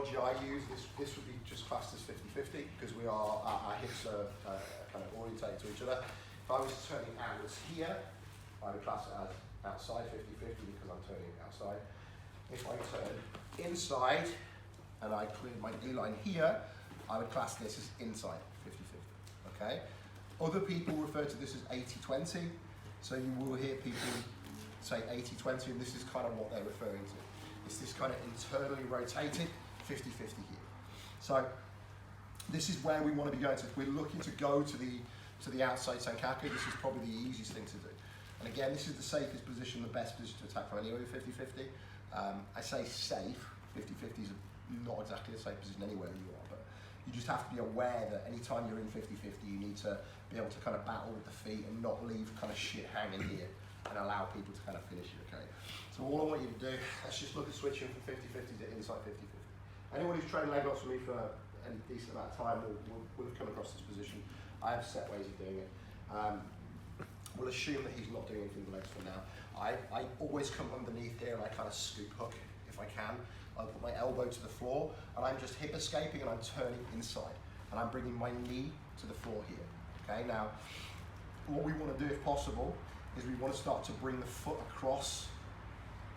methodology I use, this would be just classed as 50-50 because our hips are kind of orientated to each other. If I was turning outwards here, I would class it as outside 50-50 because I'm turning outside. If I turn inside and I clear my knee line here, I would class this as inside 50-50, okay? Other people refer to this as 80-20, so you will hear people say 80-20, and this is kind of what they're referring to. It's this kind of internally rotated 50-50 here. So this is where we want to be going to. If we're looking to go to the outside Sankaku, this is probably the easiest thing to do. And again, this is the safest position, the best position to attack from anywhere with 50-50. I say safe, 50-50 is not exactly the safe position anywhere you are, but you just have to be aware that anytime you're in 50-50, you need to be able to kind of battle with the feet and not leave kind of shit hanging here and allow people to kind of finish you, okay? So all I want you to do, let's just look at switching from 50-50 to inside 50-50. Anyone who's trained leg locks with me for a decent amount of time will have come across this position. I have set ways of doing it. We'll assume that he's not doing anything with the legs for now. I always come underneath here and I kind of scoop hook if I can. I put my elbow to the floor and I'm just hip escaping and I'm turning inside. And I'm bringing my knee to the floor here. Okay, now what we want to do if possible is we want to start to bring the foot across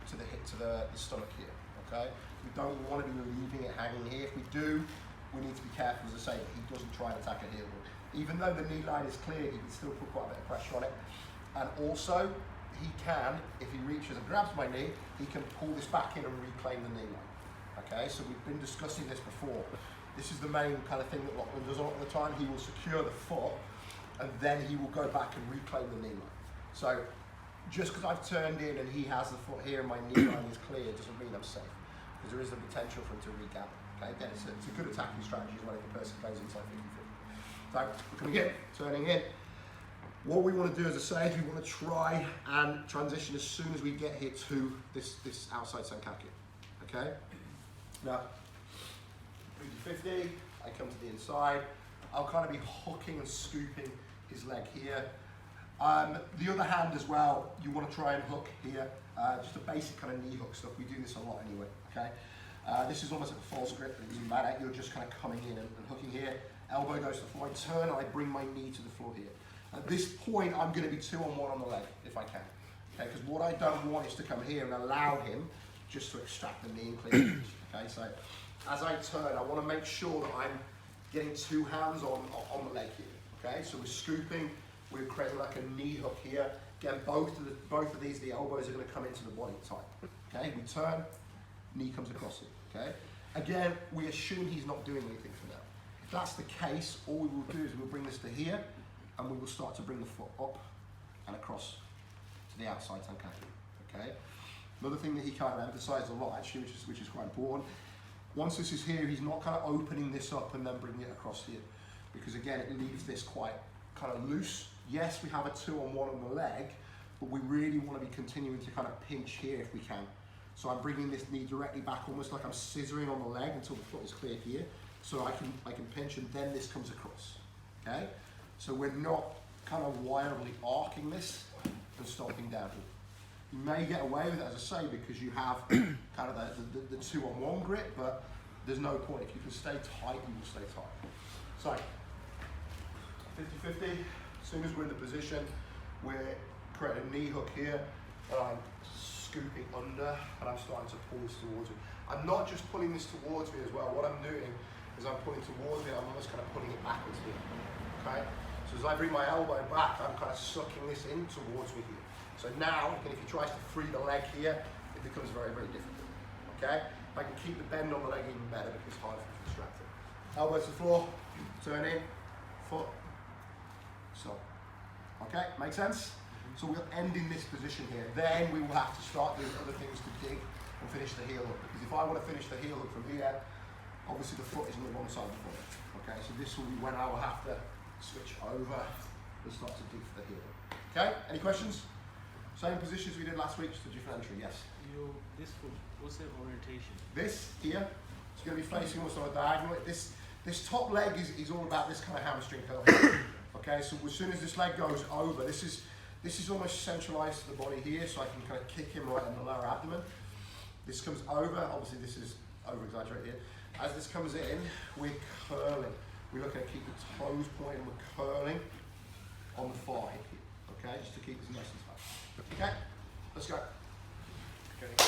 to the hip, to the stomach here. Okay, we don't want to be leaving it hanging here. If we do, we need to be careful, as I say, that he doesn't try and attack a heel hook. Even though the knee line is clear, he can still put quite a bit of pressure on it. And also, he can, if he reaches and grabs my knee, he can pull this back in and reclaim the knee line. Okay, so we've been discussing this before. This is the main kind of thing that Lachlan does a lot of the time. He will secure the foot, and then he will go back and reclaim the knee line. So, just because I've turned in and he has the foot here and my knee line is clear, doesn't mean I'm safe. Because there is the potential for him to re-gap. Okay, again, it's a good attacking strategy as well if the person goes inside 50-50. So, we're coming in, turning in. What we want to do, as I say, is we want to try and transition as soon as we get here to this outside Sankaku. Okay? Now, 50-50, I come to the inside. I'll kind of be hooking and scooping his leg here. The other hand as well, you want to try and hook here. Just a basic kind of knee hook stuff. We do this a lot anyway, okay? This is almost like a false grip, but it doesn't matter. You're just kind of coming in and hooking here. Elbow goes to the floor, I turn and I bring my knee to the floor here. At this point, I'm going to be 2-on-1 on the leg, if I can. Okay, because what I don't want is to come here and allow him just to extract the knee and clear the finish. Okay, so as I turn, I want to make sure that I'm getting two hands on the leg here. Okay, so we're scooping, we're creating like a knee hook here. Again, both of these, the elbows are going to come into the body type. Okay, we turn, knee comes across it. Okay, again, we assume he's not doing anything for now. If that's the case, all we will do is we'll bring this to here, and we will start to bring the foot up and across to the outside Sankaku. Okay. Another thing that he kind of emphasised a lot, actually, which is quite important. Once this is here, he's not kind of opening this up and then bringing it across here, because again, it leaves this quite kind of loose. Yes, we have a 2-on-1 on the leg, but we really want to be continuing to kind of pinch here if we can. So I'm bringing this knee directly back, almost like I'm scissoring on the leg until the foot is clear here. So I can pinch and then this comes across. Okay. So we're not kind of wildly arcing this and stomping down here. You may get away with it, as I say, because you have kind of the 2-on-1 grip, but there's no point. If you can stay tight, you will stay tight. So, 50-50, as soon as we're in the position, we're creating a knee hook here, and I'm scooping under, and I'm starting to pull this towards me. I'm not just pulling this towards me as well. What I'm doing is I'm pulling towards me, I'm almost kind of pulling it backwards here. Okay? So as I bring my elbow back, I'm kind of sucking this in towards me here. So now, if he tries to free the leg here, it becomes very, very difficult. Okay? If I can keep the bend on the leg even better, because it's harder to distract it. Elbow to the floor, turn in, foot, stop. Okay, make sense? So we'll end in this position here. Then we will have to start doing other things to dig and finish the heel hook. Because if I want to finish the heel hook from here, obviously the foot is on the wrong side of the body. Okay, so this will be when I will have to switch over and start to dig for the heel hook. Okay, any questions? Same positions we did last week, just a different entry, yes? This foot, what's the orientation? This here, it's going to be facing also a diagonal. This top leg is all about this kind of hamstring curl here. Okay, so as soon as this leg goes over, this is almost centralized to the body here, so I can kind of kick him right in the lower abdomen. This comes over, obviously this is over-exaggerate here. As this comes in, we're curling. We're looking at keep the toes pointing, we're curling on the far hip here, okay? Just to keep this nice and tight. Okay, let's go. Okay.